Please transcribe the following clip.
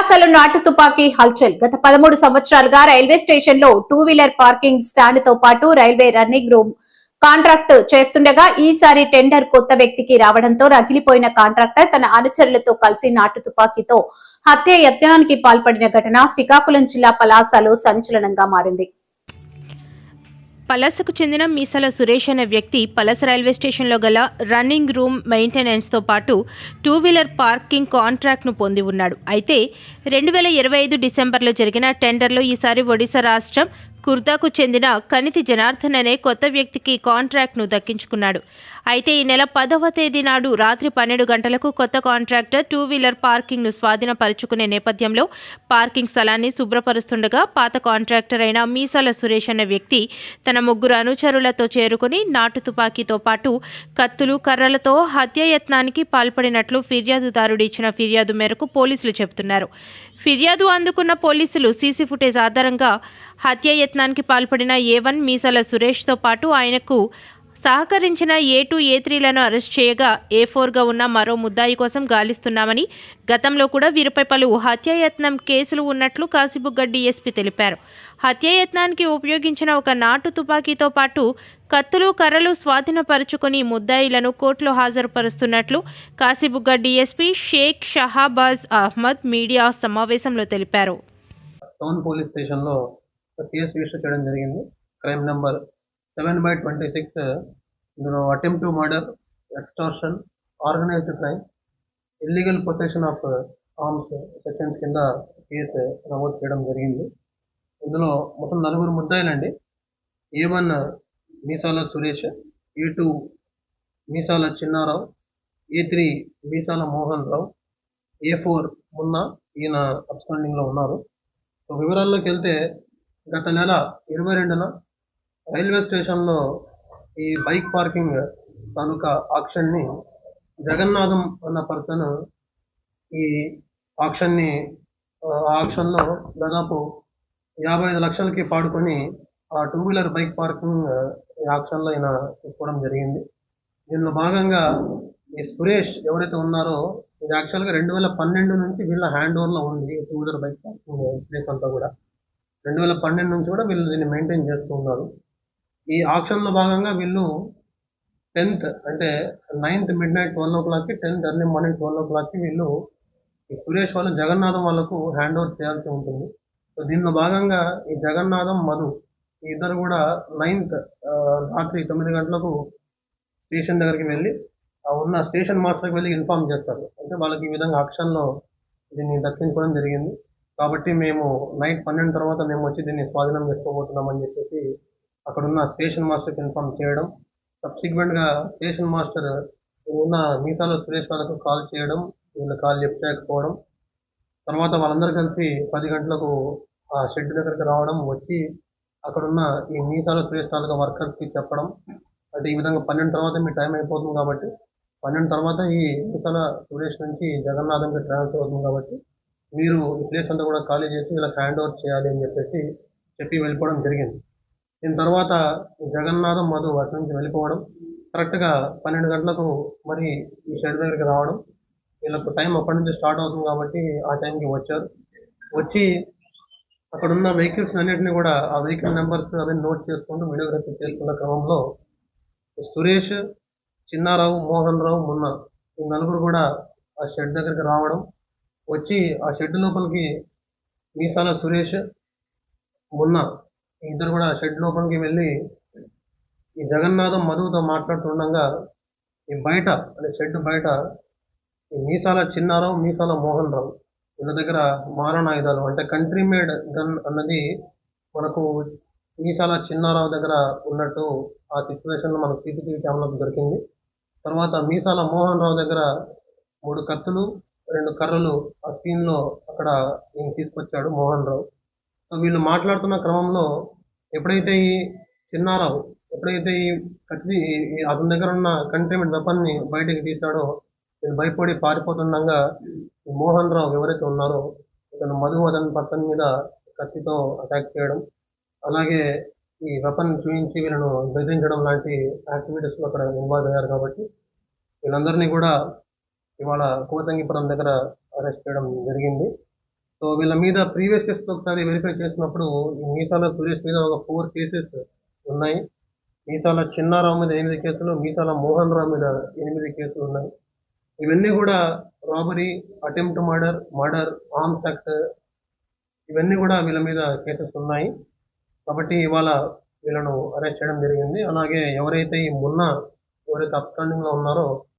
పలాసలో నాటు తుపాకీ హల్చల్. గత 13 సంవత్సరాలుగా రైల్వే స్టేషన్ లో 2 వీలర్ పార్కింగ్ స్టాండ్ తో పాటు రైల్వే రన్నింగ్ రూమ్ కాంట్రాక్ట్ చేస్తుండగా ఈసారి టెండర్ కొత్త వ్యక్తికి రావడంతో రగిలిపోయిన కాంట్రాక్టర్ తన అనుచరులతో కలిసి నాటు తుపాకీతో హత్య యత్నానికి పాల్పడిన ఘటన శ్రీకాకుళం జిల్లా పలాసలో సంచలనంగా మారింది. పలాసకు చెందిన మీసాల సురేష్ అనే వ్యక్తి పలాస రైల్వే స్టేషన్లో గల రన్నింగ్ రూమ్ మెయింటెనెన్స్తో పాటు 2 వీలర్ పార్కింగ్ కాంట్రాక్ట్ను పొంది ఉన్నాడు. అయితే 2025 డిసెంబర్లో జరిగిన టెండర్లో ఈసారి ఒడిశా రాష్ట్రం కుర్దాకు చెందిన కనితి జనార్దన్ అనే కొత్త వ్యక్తికి కాంట్రాక్ట్ను దక్కించుకున్నాడు. అయితే ఈ నెల 10వ తేదీ నాడు రాత్రి 12 గంటలకు కొత్త కాంట్రాక్టర్ 2 వీలర్ పార్కింగ్ను స్వాధీనపరుచుకునే నేపథ్యంలో పార్కింగ్ స్థలాన్ని శుభ్రపరుస్తుండగా పాత కాంట్రాక్టర్ అయిన మీసాల సురేష్ అనే వ్యక్తి తన 3 అనుచరులతో చేరుకుని నాటు తుపాకీతో పాటు కత్తులు కర్రలతో హత్యాయత్నానికి పాల్పడినట్లు ఫిర్యాదుదారుడు ఇచ్చిన ఫిర్యాదు మేరకు పోలీసులు చెబుతున్నారు. ఫిర్యాదు అందుకున్న పోలీసులు సీసీ ఫుటేజ్ ఆధారంగా హత్యాయత్నానికి పాల్పడిన A1 మీసాల సురేష్తో పాటు ఆయనకు సహకరించిన A2, A3లను అరెస్ట్ చేయగా A4గా ఉన్న మరో ముద్దాయి కోసం గాలిస్తున్నామని, గతంలో కూడా వీరిపై పలు హత్యాయత్నం కేసులు ఉన్నట్లు కాశీబుగ్గ డీఎస్పీ తెలిపారు. హత్యాయత్నానికి ఉపయోగించిన ఒక నాటు తుపాకీతో పాటు కత్తులు కర్రలు స్వాధీనపరుచుకుని ముద్దాయిలను కోర్టులో హాజరుపరుస్తున్నట్లు కాశీబుగ్గ డీఎస్పీ షేక్ షహాబాజ్ అహ్మద్ మీడియా సమావేశంలో తెలిపారు. టౌన్ పోలీస్ స్టేషన్లో కేసు రిజిస్టర్ చేయడం జరిగింది. Crime number 7/26. ఇందులో attempt to murder, extortion, organised crime, illegal possession of arms sections కింద కేసు నమోదు చేయడం జరిగింది. ఇందులో మొత్తం 4 ముద్దాయిలండి. A1 మీసాల సురేష్, A2 మీసాల చిన్నారావు, A3 మీసాల మోహన్ రావు, A4 మున్నా. ఈయన అబ్స్కాండింగ్లో ఉన్నారు. వివరాల్లోకి వెళ్తే గత నెల 22న రైల్వే స్టేషన్లో ఈ బైక్ పార్కింగ్ తాలూకా ఆక్షన్ని జగన్నాథం అన్న పర్సన్ ఈ ఆక్షన్లో దాదాపు 55 లక్షలకి పాడుకొని ఆ 2 వీలర్ బైక్ పార్కింగ్ ఆక్షన్లో ఈయన తీసుకోవడం జరిగింది. దీనిలో భాగంగా ఈ సురేష్ ఎవరైతే ఉన్నారో ఇది యాక్చువల్గా 2012 నుంచి వీళ్ళ హ్యాండ్ ఓవర్లో ఉంది. 2 వీలర్ బైక్ పార్కింగ్ ప్లేస్ అంతా కూడా 2012 నుంచి కూడా వీళ్ళు దీన్ని మెయింటైన్ చేస్తూ ఉన్నారు. ఈ ఆక్షన్లో భాగంగా వీళ్ళు 10th అంటే 9th midnight 12 o'clockకి, 10th early morning 12 o'clockకి వీళ్ళు ఈ సురేష్ వాళ్ళు జగన్నాథం వాళ్ళకు హ్యాండ్ ఓవర్ చేయాల్సి ఉంటుంది. సో దీనిలో భాగంగా ఈ జగన్నాథం, మధు ఈ ఇద్దరు కూడా 9th రాత్రి 9 గంటలకు స్టేషన్ దగ్గరికి వెళ్ళి ఉన్న స్టేషన్ మాస్టర్కి వెళ్ళి ఇన్ఫార్మ్ చేస్తారు. అంటే వాళ్ళకి ఈ విధంగా ఆక్షన్లో దీన్ని దక్కించుకోవడం జరిగింది కాబట్టి మేము నైట్ 12 తర్వాత మేము వచ్చి దీన్ని స్వాధీనం చేసుకోబోతున్నామని చెప్పేసి అక్కడున్న స్టేషన్ మాస్టర్కి ఇన్ఫార్మ్ చేయడం. సబ్సిక్వెంట్గా స్టేషన్ మాస్టర్ ఉన్న మీసాల సురేష్ వాళ్ళకు కాల్ చేయడం, వీళ్ళు కాల్ లిఫ్ట్ చేయకపోవడం. తర్వాత వాళ్ళందరూ కలిసి 10 గంటలకు ఆ షెడ్ దగ్గరికి రావడం, వచ్చి అక్కడున్న ఈ మీసాల సురేష్ తాలూకా వర్కర్స్కి చెప్పడం. అంటే ఈ విధంగా 12 తర్వాత మీ టైం అయిపోతుంది కాబట్టి 12 తర్వాత ఈ మీసాల సురేష్ నుంచి జగన్నాథంకి ట్రాన్స్ఫర్ అవుతుంది కాబట్టి మీరు ఈ ప్లేస్ అంతా కూడా ఖాళీ చేసి వీళ్ళకి హ్యాండ్ ఓవర్ చేయాలి అని చెప్పేసి చెప్పి వెళ్ళిపోవడం జరిగింది. దీని తర్వాత జగన్నాథం, మధు అటు నుంచి వెళ్ళిపోవడం. కరెక్ట్గా 12 గంటలకు మరి ఈ షెడ్ దగ్గరికి రావడం. వీళ్ళకు టైం అప్పటి నుంచి స్టార్ట్ అవుతుంది కాబట్టి ఆ టైంకి వచ్చారు. వచ్చి అక్కడున్న వెహికల్స్ అన్నింటినీ కూడా ఆ వెహికల్ నెంబర్స్ అవన్నీ నోట్ చేసుకుంటూ వీడియోగ్రఫీ చేసుకున్న క్రమంలో సురేష్, చిన్నారావు, మోహన్ రావు, మున్నా ఈ 4 కూడా ఆ షెడ్ దగ్గరికి రావడం. వచ్చి ఆ షెడ్ లోపలికి మీసాల సురేష్, మున్నా ఇద్దరు కూడా షెడ్ లోపలికి వెళ్ళి ఈ జగన్నాథం, మధుతో మాట్లాడుతుండగా ఈ బయట అంటే షెడ్ బయట ఈ మీసాల చిన్నారావు, మీసాల మోహన్ రావు వీళ్ళ దగ్గర మారణాయుధాలు అంటే కంట్రీ మేడ్ గన్ అన్నది మనకు మీసాల చిన్నారావు దగ్గర ఉన్నట్టు ఆ సిచ్యువేషన్లో మనకు సీసీటీవీ కెమెరాకు దొరికింది. తర్వాత మీసాల మోహన్ రావు దగ్గర 3 కత్తులు, 2 కర్రలు ఆ సీన్లో అక్కడ ఈయన తీసుకొచ్చాడు మోహన్ రావు. సో వీళ్ళు మాట్లాడుతున్న క్రమంలో ఎప్పుడైతే ఈ చిన్నారావు ఈ కత్తి అతని దగ్గర ఉన్న కంటైన్మెంట్ వెపన్ని బయటికి తీశాడో నేను భయపడి పారిపోతుండగా మోహన్ రావు ఎవరైతే ఉన్నారో ఇతను మధు అతని పర్సన్ మీద కత్తితో అటాక్ చేయడం, అలాగే ఈ వెపన్ చూపించి వీళ్ళను బెదిరించడం లాంటి యాక్టివిటీస్లో అక్కడ ఇన్వాల్వ్ అయ్యారు. కాబట్టి వీళ్ళందరినీ కూడా ఇవాళ కోసంగిపురం దగ్గర అరెస్ట్ చేయడం జరిగింది. సో వీళ్ళ మీద ప్రీవియస్ కేసులు ఒకసారి వెరిఫై చేసినప్పుడు ఈ మీసాల సురేష్ మీద ఒక 4 కేసెస్ ఉన్నాయి. మీసాల చిన్నారావు మీద 8 కేసులు, మీసాల మోహన్ రావు మీద 8 కేసులు ఉన్నాయి. ఇవన్నీ కూడా robbery, attempt murder, arms act ఇవన్నీ కూడా వీళ్ళ మీద కేసెస్ ఉన్నాయి. కాబట్టి ఇవాళ వీళ్ళను అరెస్ట్ చేయడం జరిగింది. అలాగే ఎవరైతే అబ్స్కాండింగ్ లో ఉన్నారో